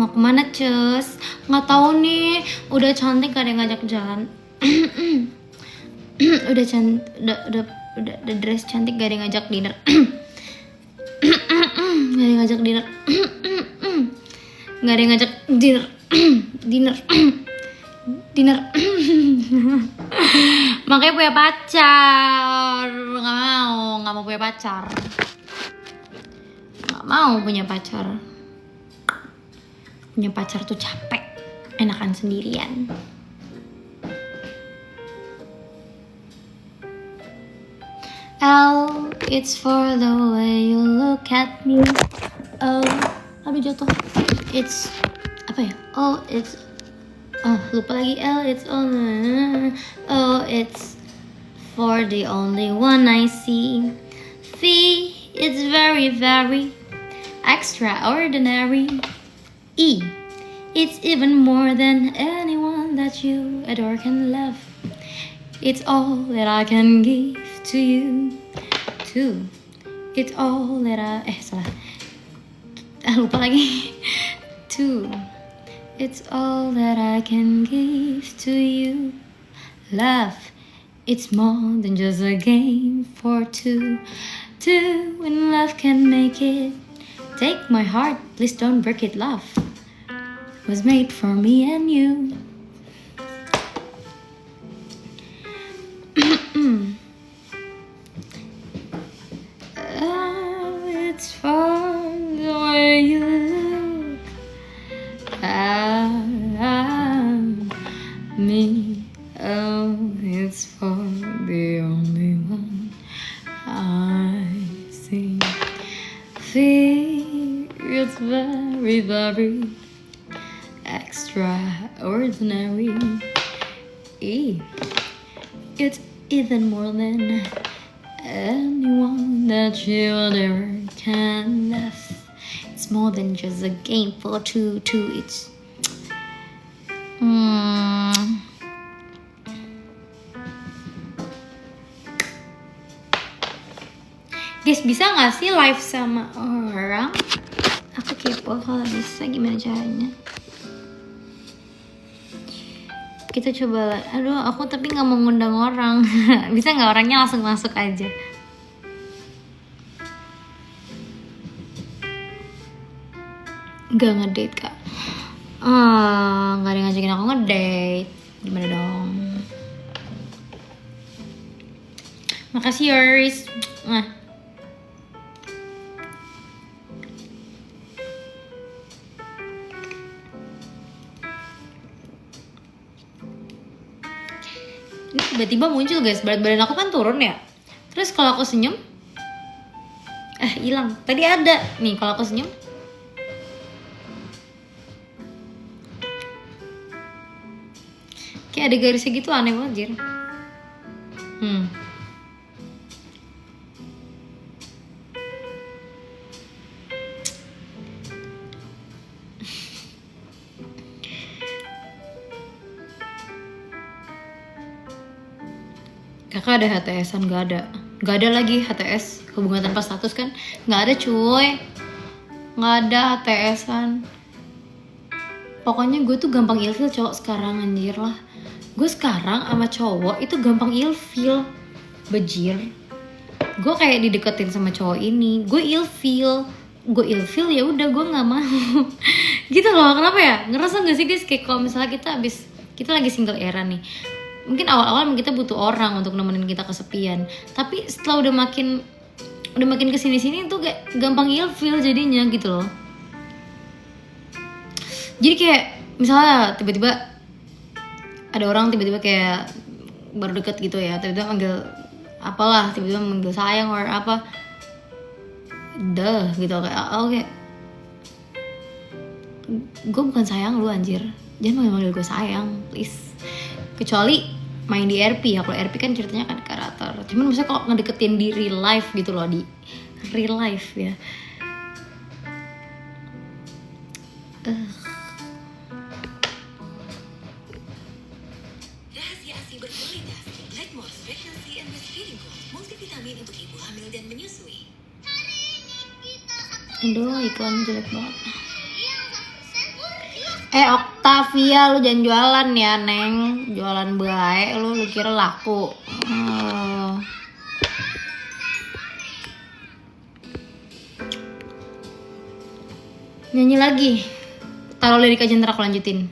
Mau kemana Cus? Nggak tahu nih. Udah cantik gak ada yang ngajak jalan. udah dress cantik gak ada yang ngajak dinner. Gak ada yang ngajak dinner. Gak ada yang ngajak dinner. dinner. Makanya punya pacar. Nggak mau punya pacar. Nggak mau punya pacar. Punya pacar tuh capek, enakan sendirian. L, it's for the way you look at me. Oh, aduh jatuh. It's apa ya? Oh, it's lupa lagi. L, it's oh, it's for the only one I see. V, it's very, very extraordinary. E, it's even more than anyone that you adore can love. It's all that I can give to you. 2, it's all that lupa lagi. 2, it's all that I can give to you. Love, it's more than just a game for two. When love can make it. Take my heart, please don't break it. Love was made for me and you. Oh, it's for the way you look at me. Oh, it's for the only one I see. It's very, very extraordinary. E, it's even more than anyone that you ever can love. It's more than just a game for two. It's Guys, bisa gak sih live sama orang? Aku kepo kalau bisa, gimana caranya? Kita coba. Aduh, aku tapi gak mau ngundang orang. Bisa gak orangnya langsung masuk aja? Gak ngedate kak. Gak ada yang ngajakin aku ngedate. Gimana dong? Makasih Yoris. Ini tiba-tiba muncul guys, berat badan aku kan turun ya. Terus kalau aku senyum hilang. Tadi ada nih, kalau aku senyum kayak ada garisnya gitu, aneh banget jir. Kakak ada HTS-an? Gak ada lagi HTS, hubungan tanpa status kan. Gak ada cuy. Gak ada HTS-an. Pokoknya gue tuh gampang ilfil cowok sekarang, anjir lah. Gue sekarang sama cowok itu gampang ilfil, bejir. Gue kayak dideketin sama cowok ini, gue ilfil ya udah, gue nggak mau. Gitu loh. Kenapa ya? Ngerasa nggak sih guys, kayak kalau misalnya kita lagi single era nih, mungkin awal-awal kita butuh orang untuk nemenin kita kesepian, tapi setelah udah makin kesini-sini tuh kayak gampang ilfil jadinya gitu loh. Jadi kayak misalnya tiba-tiba ada orang tiba-tiba kayak baru deket gitu ya, tiba-tiba manggil apalah, tiba-tiba manggil sayang or apa, gitu kayak oke. Gue bukan sayang lu anjir, jangan manggil gue sayang please. Kecuali main di RP ya. Kalau RP kan ceritanya kan karakter. Cuman misalnya kalau ngedeketin di real life gitu loh, di real life ya. Rahasia ASI berkualitas Blackmores Pregnancy and Breastfeeding Gold, multivitamin untuk ibu hamil dan menyusui. Aduh, iklan jelek banget. Octavia, lu jangan jualan ya Neng, jualan bae lu kira laku. Nyanyi lagi, taruh lirik aja ntar aku lanjutin.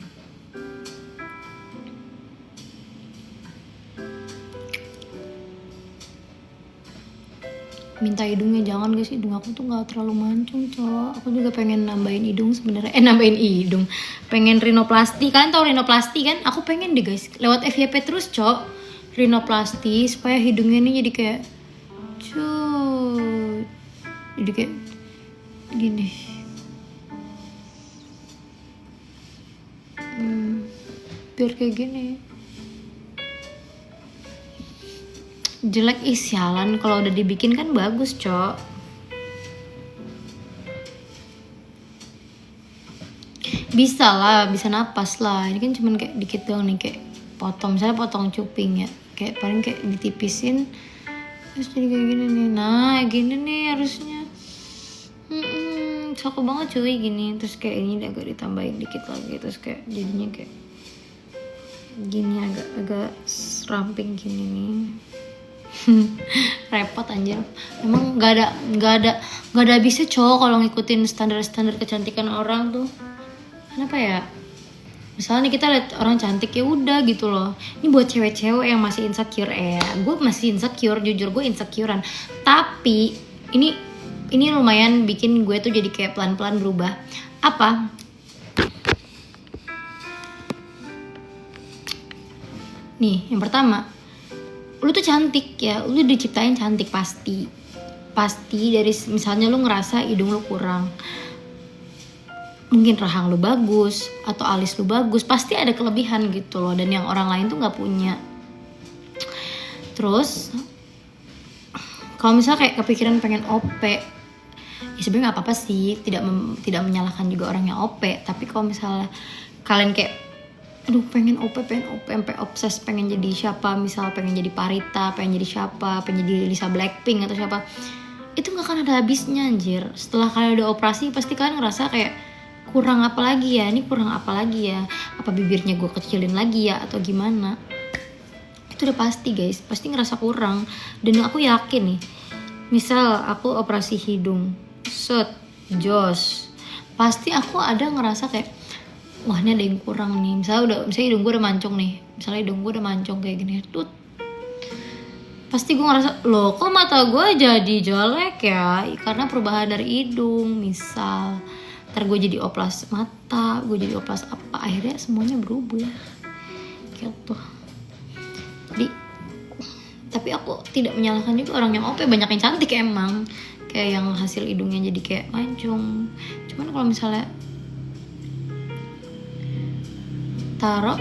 Minta hidungnya jangan guys, hidung aku tuh nggak terlalu mancung cowok. Aku juga pengen nambahin hidung sebenarnya, nambahin hidung, pengen rinoplasti. Kalian tahu rinoplasti kan? Aku pengen deh guys, lewat FYP terus cowok, rinoplasti supaya hidungnya ini jadi kayak jadi kayak gini. Biar kayak gini. Jelek sialan, kalau udah dibikin kan bagus cok. Bisa lah, bisa napas lah. Ini kan cuman kayak dikit doang nih, kayak potong, misalnya potong cuping ya, kayak paling kayak ditipisin terus jadi kayak gini nih. Nah gini nih harusnya. Cakep banget cuy gini. Terus kayak ini agak ditambahin dikit lagi, terus kayak jadinya kayak gini, agak ramping gini nih. Repot anjir. Emang gak ada habisnya cowok kalau ngikutin standar kecantikan orang tuh. Kenapa ya? Misalnya nih kita lihat orang cantik ya udah gitu loh. Ini buat cewek-cewek yang masih insecure gue masih insecure, jujur gue insecurean. Tapi ini lumayan bikin gue tuh jadi kayak pelan-pelan berubah. Apa? Nih, yang pertama, lu tuh cantik ya, lu diciptain cantik pasti dari misalnya lu ngerasa hidung lu kurang, mungkin rahang lu bagus atau alis lu bagus, pasti ada kelebihan gitu loh, dan yang orang lain tuh nggak punya. Terus kalau misalnya kayak kepikiran pengen OP, ya sebenarnya nggak apa-apa sih, tidak menyalahkan juga orang yang OP. Tapi kalau misalnya kalian kayak aduh pengen OP sampai obses pengen jadi siapa, misal pengen jadi Parita, pengen jadi siapa, pengen jadi Lisa Blackpink atau siapa, itu nggak akan ada habisnya anjir. Setelah kalian udah operasi pasti kalian ngerasa kayak kurang apa lagi ya, ini kurang apa lagi ya, apa bibirnya gue kecilin lagi ya atau gimana. Itu udah pasti guys, pasti ngerasa kurang. Dan aku yakin nih, misal aku operasi hidung jos, pasti aku ada ngerasa kayak wah ini ada yang kurang nih. Misalnya hidung gue udah mancung nih, misalnya hidung gue udah mancung kayak gini tuh, pasti gue ngerasa loh kok mata gue jadi jelek ya, karena perubahan dari hidung. Misal ntar gue jadi oplas mata, gue jadi oplas apa, akhirnya semuanya berubah gitu. Jadi tapi aku tidak menyalahkan juga orang yang OP, banyak yang cantik emang, kayak yang hasil hidungnya jadi kayak mancung. Cuman kalau misalnya taruh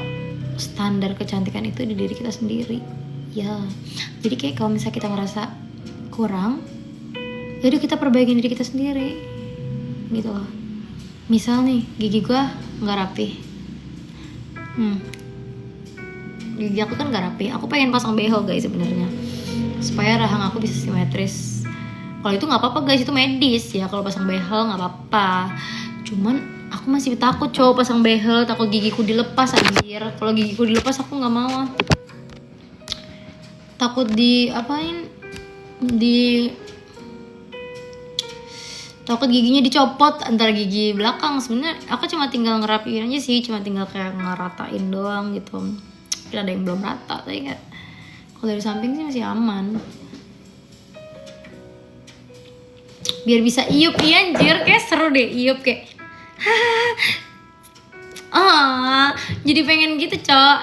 standar kecantikan itu di diri kita sendiri ya, jadi kayak kalau misalnya kita ngerasa kurang, jadi kita perbaiki diri kita sendiri gitu loh. Misal nih gigi gue nggak rapi, gigi aku kan nggak rapi, aku pengen pasang behel guys sebenarnya supaya rahang aku bisa simetris. Kalau itu nggak apa-apa guys, itu medis ya, kalau pasang behel nggak apa-apa. Cuman aku masih takut cowok pasang behel, takut gigiku dilepas anjir. Kalau gigiku dilepas aku nggak mau. Takut takut giginya dicopot antara gigi belakang. Sebenarnya aku cuma tinggal ngerapiin aja sih, cuma tinggal kayak ngeratain doang gitu. Mungkin ada yang belum rata, tapi kayak kalau dari samping sih masih aman. Biar bisa iup nih anjir, kayak seru deh iup kayak jadi pengen gitu cok.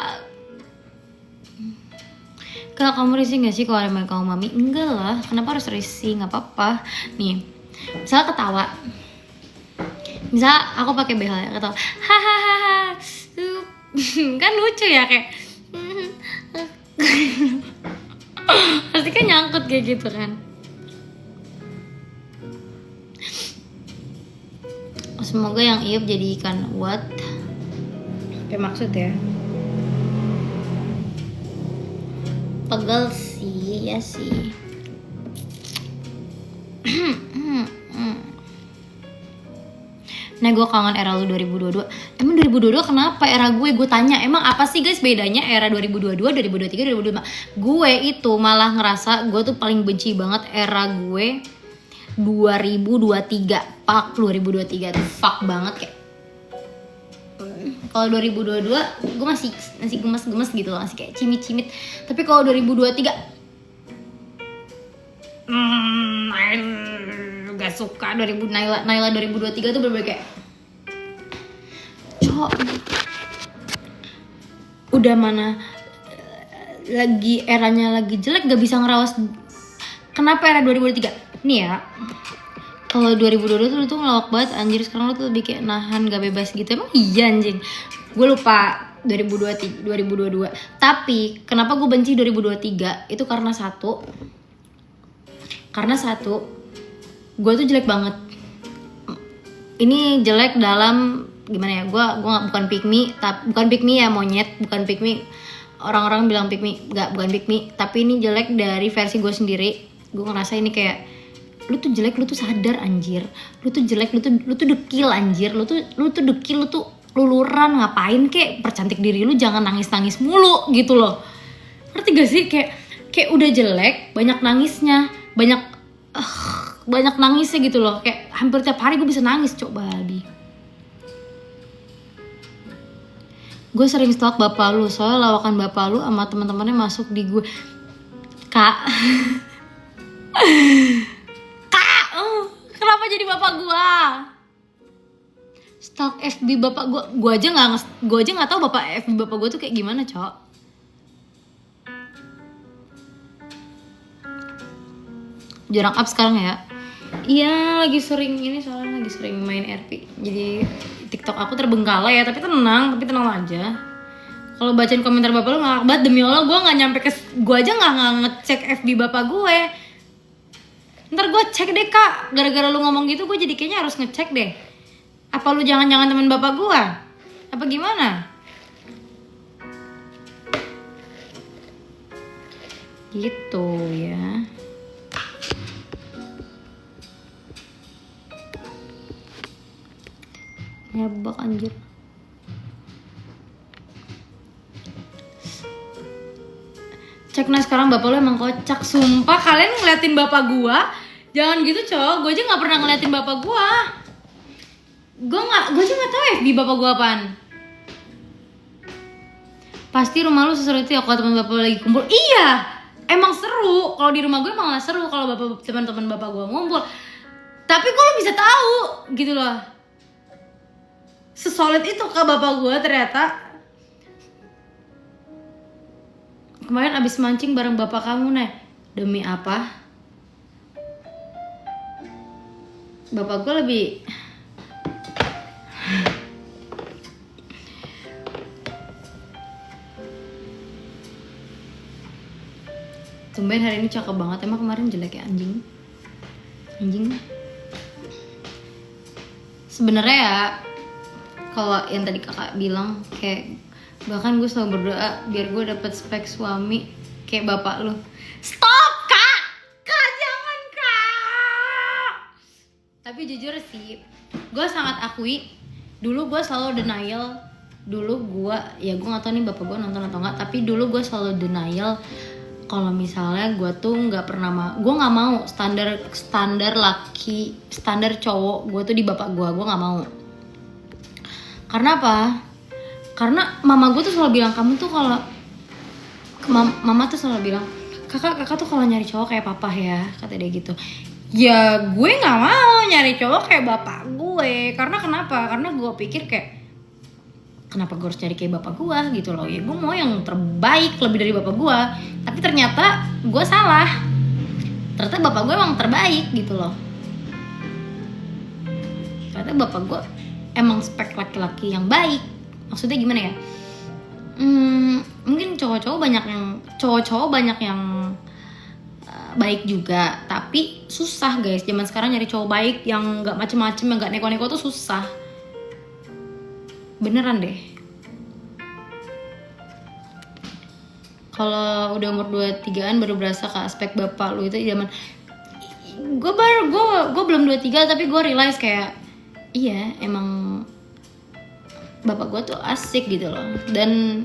Kak kamu risih gak sih kalau ada kamu mami? Enggak lah, kenapa harus risih, gak apa-apa. Nih misalnya ketawa, misal aku pakai behel ya, ketawa hahaha kan lucu ya, kayak pasti kan nyangkut kayak gitu kan. Semoga yang iup jadi ikan what? Apa maksud ya? Pegel sih, ya sih. Nah gue kangen era lu 2022. Emang 2022 kenapa era gue tanya, emang apa sih guys bedanya era 2022, 2023, 2025? Gue itu malah ngerasa gue tuh paling benci banget era gue 2023. Fuck 2023 tuh fuck banget kayak. Kalau 2022 gue masih gemes-gemes gitu loh, masih kayak cimit-cimit. Tapi kalau 2023 gak suka. Naila 2023 tuh bener-bener kayak cok, udah mana lagi eranya lagi jelek gak bisa ngerawas. Kenapa era 2023 nih ya, kalau 2022 tuh ngelawak banget anjir. Sekarang lo tuh lebih kayak nahan gak bebas gitu. Emang iya anjing, gue lupa 2022. Tapi kenapa gue benci 2023 itu karena satu, gue tuh jelek banget. Ini jelek dalam gimana ya, gue bukan pick me, bukan pick me ya monyet, bukan pick me. Orang-orang bilang pick me, bukan pick me. Tapi ini jelek dari versi gue sendiri. Gue ngerasa ini kayak, lu tuh jelek, lu tuh sadar anjir. Lu tuh jelek, lu tuh dekil anjir. Lu tuh dekil, lu tuh luluran, ngapain kek percantik diri lu, jangan nangis mulu gitu loh. Ngerti gak sih, kayak udah jelek, banyak nangisnya, banyak nangisnya gitu loh. Kayak hampir tiap hari gue bisa nangis, coba babi. Gue sering stalk bapak lu, soalnya lawakan bapak lu sama teman-temannya masuk di gue. Kak, kenapa jadi bapak gue? Stalk FB bapak gue, gue aja nggak tahu bapak FB bapak gue tuh kayak gimana, cok. Jarang up sekarang ya. Iya, lagi sering ini soalnya lagi sering main RP. Jadi TikTok aku terbengkalai ya, tapi tenang aja. Kalau bacain komentar bapak lu ngakak banget, demi Allah gue nggak nyampe gue aja nggak ngecek FB bapak gue. Ntar gue cek deh kak, gara-gara lu ngomong gitu gue jadi kayaknya harus ngecek deh. Apa lu jangan-jangan temen bapak gue? Apa gimana? Gitu ya. Nyebak anjir. Cek nah sekarang bapak lu emang kocak. Sumpah kalian ngeliatin bapak gua, jangan gitu cowok. Gue aja nggak pernah ngeliatin bapak gua. Gue aja nggak tahu FB bapak gua apaan. Pasti rumah lu seseru itu ya kalau teman bapak lu lagi kumpul. Iya, emang seru. Kalau di rumah gue emang gak seru kalau teman-teman bapak gua ngumpul. Tapi kok lu bisa tahu gitu loh. Sesolid itu kak bapak gue ternyata. Kemarin abis mancing bareng bapak kamu nih. Demi apa? Bapak gue lebih tumben hari ini cakep banget. Emang kemarin jelek ya anjing. Sebenarnya ya, kalau yang tadi kakak bilang kayak, bahkan gue selalu berdoa biar gue dapet spek suami kayak bapak lu. Stop kak jangan kak. Tapi jujur sih, gue sangat akui dulu gue selalu denial. Gue nggak tahu nih bapak gue nonton atau nggak, tapi dulu gue selalu denial kalau misalnya gue tuh nggak pernah gue nggak mau standar laki, standar cowok gue tuh di bapak gue nggak mau. Karena apa? Karena mama gue tuh selalu bilang, kamu tuh kalau mama tuh selalu bilang, kakak tuh kalau nyari cowok kayak papa ya, kata dia gitu. Ya gue nggak mau nyari cowok kayak bapak gue. Karena kenapa? Karena gue pikir kayak, kenapa gue harus cari kayak bapak gue gitu loh. Ya gue mau yang terbaik lebih dari bapak gue. Tapi ternyata gue salah. Ternyata bapak gue emang terbaik gitu loh. Ternyata bapak gue emang spek laki-laki yang baik. Maksudnya gimana ya? Mungkin cowok-cowok banyak yang baik juga, tapi susah guys. Zaman sekarang nyari cowok baik yang nggak macem-macem, yang nggak neko-neko tuh susah. Beneran deh. Kalau udah umur 23-an baru berasa ke aspek bapak lu itu zaman. Gue belum 23 tapi gue realize kayak, iya emang bapak gue tuh asik gitu loh. Dan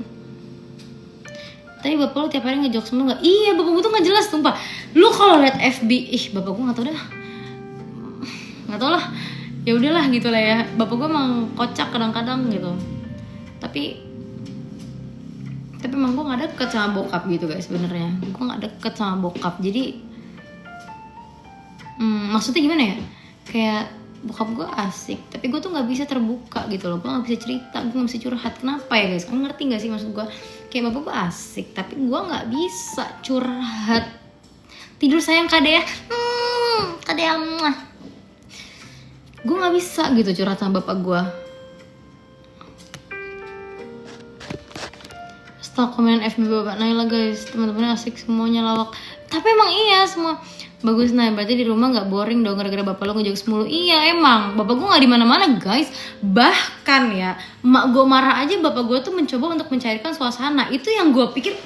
tapi bapak lu tiap hari ngejokes mulu nggak? Iya, bapak gue tuh nggak jelas sumpah. Lu kalau liat FB, bapak gue nggak tau dah, nggak tau lah. Ya udahlah gitu lah ya. Bapak gue emang kocak kadang-kadang gitu. Tapi emang gue nggak deket sama bokap gitu guys sebenarnya. Gue nggak deket sama bokap. Jadi maksudnya gimana ya? Kayak bokap gue asik, tapi gue tuh nggak bisa terbuka gitu loh. Gue nggak bisa cerita, gue nggak bisa curhat. Kenapa ya guys? Kalian ngerti nggak sih maksud gue? Kayak bapak gue asik, tapi gue nggak bisa curhat. Tidur sayang kade ya, kade ya. Gue nggak bisa gitu curhat sama bapak gue. Setelah komen FB bapak Naila guys, teman-temannya asik semuanya lawak. Tapi emang iya semua bagus. Nah berarti di rumah nggak boring dong gara-gara bapak lo ngejokes mulu. Iya emang bapak gue nggak di mana-mana guys. Bahkan ya emak gue marah aja bapak gue tuh mencoba untuk mencairkan suasana. Itu yang gue pikir,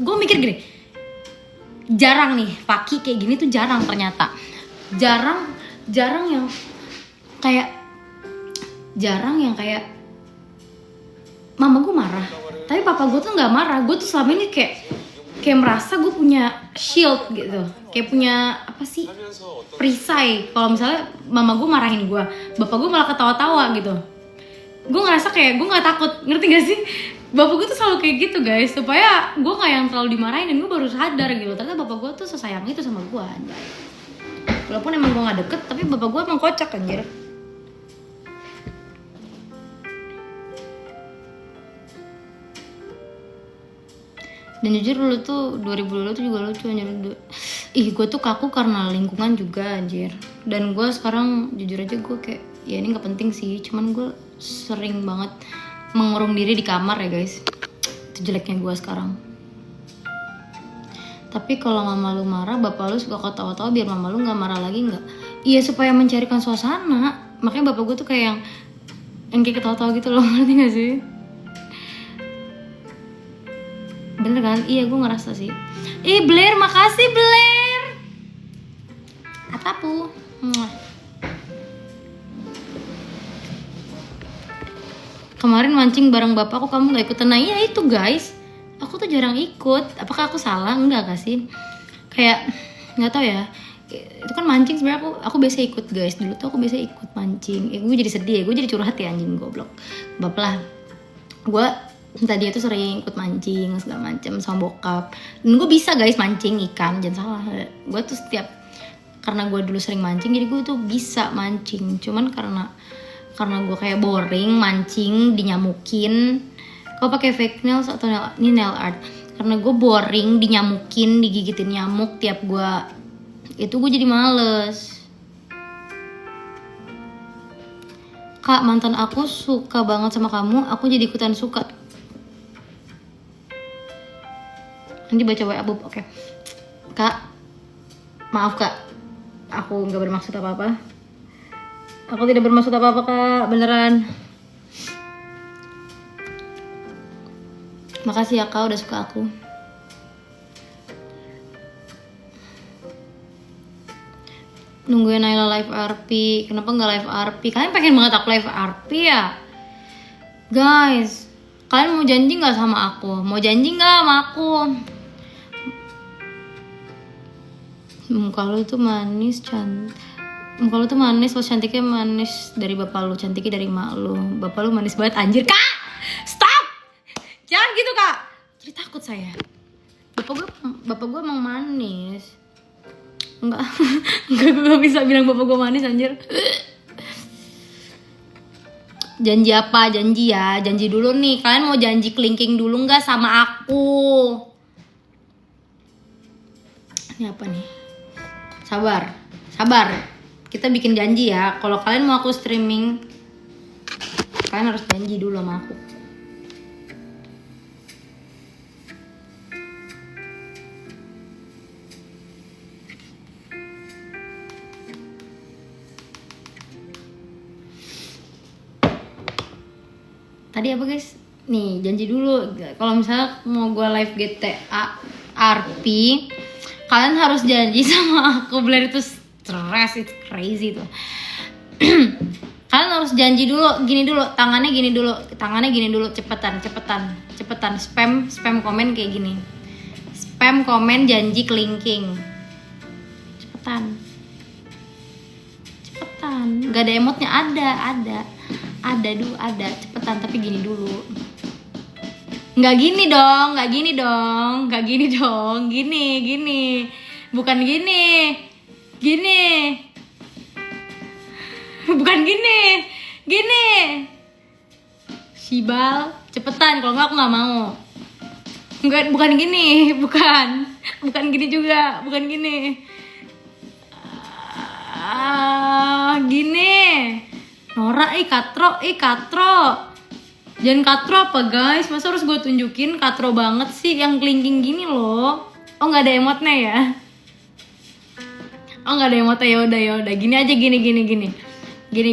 gue mikir gini, jarang nih Paki kayak gini tuh jarang ternyata. Jarang yang kayak mama gue marah tapi papa gue tuh nggak marah. Gue tuh selama ini kayak merasa gue punya shield gitu, kayak punya apa sih, perisai. Kalau misalnya mama gue marahin gue, bapak gue malah ketawa-tawa gitu. Gue ngerasa kayak gue nggak takut, ngerti gak sih? Bapak gue tuh selalu kayak gitu guys, supaya gue nggak yang terlalu dimarahin. Dan gue baru sadar gitu, ternyata bapak gue tuh sesayang itu sama gue anjay. Walaupun emang gue nggak deket, tapi bapak gue emang kocak anjir. Dan jujur dulu tuh 2000 dulu tuh juga lucu anjir. Gue tuh kaku karena lingkungan juga anjir. Dan gue sekarang jujur aja gue kayak ya ini gak penting sih, cuman gue sering banget mengurung diri di kamar ya guys. Itu jeleknya gue sekarang. Tapi kalau mama lu marah, bapak lu suka ketawa-tawa biar mama lu gak marah lagi gak? Iya supaya mencairkan suasana. Makanya bapak gue tuh kayak yang kayak ketawa-tawa gitu loh, ngerti gak sih? Bener kan? Iya gue ngerasa sih. Blair, makasih Blair. Atapu. Kemarin mancing bareng bapakku kamu gak ikutan. Nah iya itu guys, aku tuh jarang ikut. Apakah aku salah? Enggak gak sih? Kayak nggak tahu ya. Itu kan mancing sebenarnya aku biasa ikut guys. Dulu tuh aku biasa ikut mancing. Gue jadi sedih ya. Gue jadi curhat ya anjing goblok. Baplah. Gue tadi itu sering ikut mancing segala macam sama bokap. Dan gue bisa guys mancing ikan, jangan salah. Gue tuh karena gue dulu sering mancing, jadi gue tuh bisa mancing. Cuman karena gue kayak boring mancing, dinyamukin. Kau pakai fake nails atau ini nail art? Karena gue boring, dinyamukin, digigitin nyamuk tiap gue itu gue jadi males. Kak, mantan aku suka banget sama kamu, aku jadi ikutan suka. Nanti baca WA Bub, oke. Kak, maaf kak, aku nggak bermaksud apa-apa. Aku tidak bermaksud apa-apa kak, beneran. Makasih ya kak udah suka aku. Nungguin Naila live RP, kenapa nggak live RP? Kalian pengen banget aku live RP ya? Guys, kalian mau janji nggak sama aku? Mau janji nggak sama aku? Muka lu tuh manis, muka lu tuh manis, lo cantiknya manis dari bapak lu, cantiknya dari mak lu. Bapak lu manis banget anjir. Kak, stop, jangan gitu kak, jadi takut saya. Bapak gue emang manis. Enggak gue gak bisa bilang bapak gue manis anjir. Janji apa? Janji ya, janji dulu nih. Kalian mau janji kelingking dulu nggak sama aku? Ini apa nih? Sabar. Kita bikin janji ya. Kalau kalian mau aku streaming, kalian harus janji dulu sama aku. Tadi apa guys? Nih janji dulu. Kalau misalnya mau gue live GTA RP, kalian harus janji sama aku. Blair itu stress, it's crazy tuh. Kalian harus janji dulu, gini dulu, tangannya gini dulu, cepetan, spam komen kayak gini, spam komen janji kelingking, cepetan, gak ada emotnya, ada, cepetan, tapi gini dulu, nggak gini dong, gini, bukan gini, bukan gini, Sibal, cepetan, kalau nggak aku nggak mau. Bukan gini, bukan gini juga, bukan gini. Gini. Nora, katro. Jangan katro apa guys? Masa harus gue tunjukin katro banget sih, yang kelingking gini loh. Oh nggak ada emotnya ya? Oh nggak ada emotnya, ya udah. Gini aja, gini. Gini.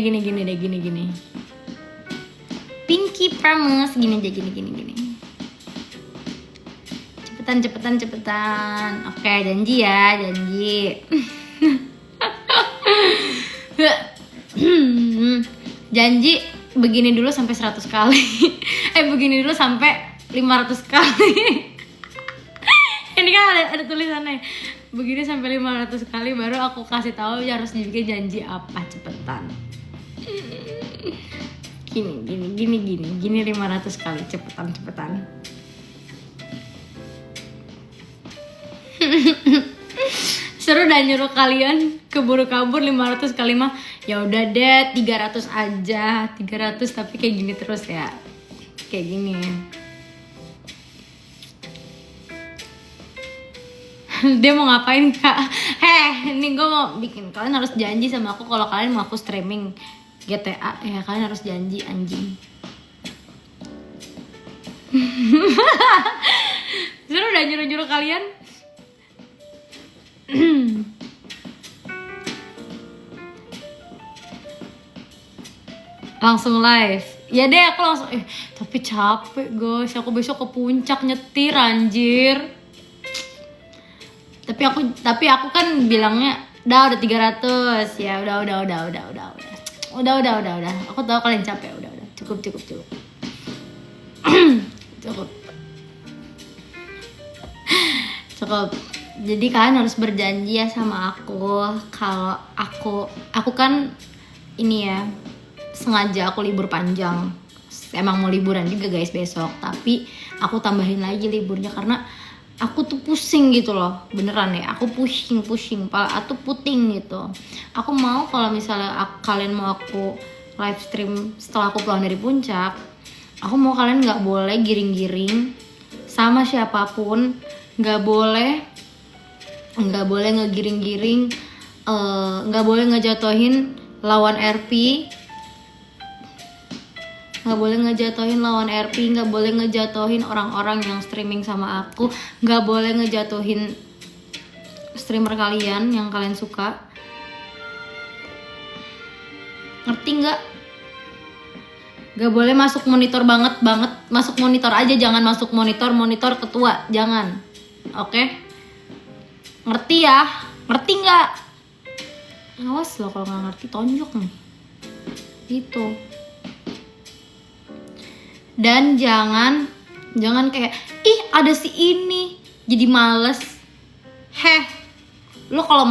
Pinky promise, gini aja, gini. Cepetan. Oke, janji ya, janji. Janji begini dulu sampai 100 kali. Begini dulu sampai 500 kali. Ini kan ada tulisannya. Begini sampai 500 kali baru aku kasih tahu harus dibikin janji apa, cepetan. Gini 500 kali, cepetan. Seru dah nyuruh kalian keburu kabur 500 kali mah. Ya udah deh 300 aja. 300 tapi kayak gini terus ya. Kayak gini. Dia mau ngapain kak? Ini gue mau bikin, kalian harus janji sama aku kalau kalian mau aku streaming GTA ya, kalian harus janji anjing. Seru udah nyuruh kalian. Langsung live. Ya deh aku langsung tapi capek guys, aku besok ke puncak nyetir anjir. Tapi aku kan bilangnya udah 300 ya, udah. Aku tahu kalian capek, udah. Cukup. Cukup. Jadi kalian harus berjanji ya sama aku. Kalau aku kan ini ya, sengaja aku libur panjang. Emang mau liburan juga guys besok, tapi aku tambahin lagi liburnya karena aku tuh pusing gitu loh, beneran ya, aku pusing, pala aku puting gitu. Aku mau kalau misalnya kalian mau aku live stream setelah aku pulang dari puncak, aku mau kalian nggak boleh giring-giring sama siapapun, nggak boleh ngegiring-giring, nggak boleh ngejatuhin lawan RP, nggak boleh ngejatuhin orang-orang yang streaming sama aku, nggak boleh ngejatuhin streamer kalian yang kalian suka, ngerti nggak? Nggak boleh masuk monitor banget, masuk monitor aja, jangan masuk monitor ketua, jangan, oke? Ngerti ya? Ngerti nggak? Awas loh kalau nggak ngerti, tonjok nih gitu. Dan jangan kayak ih ada si ini jadi males. Lo kalau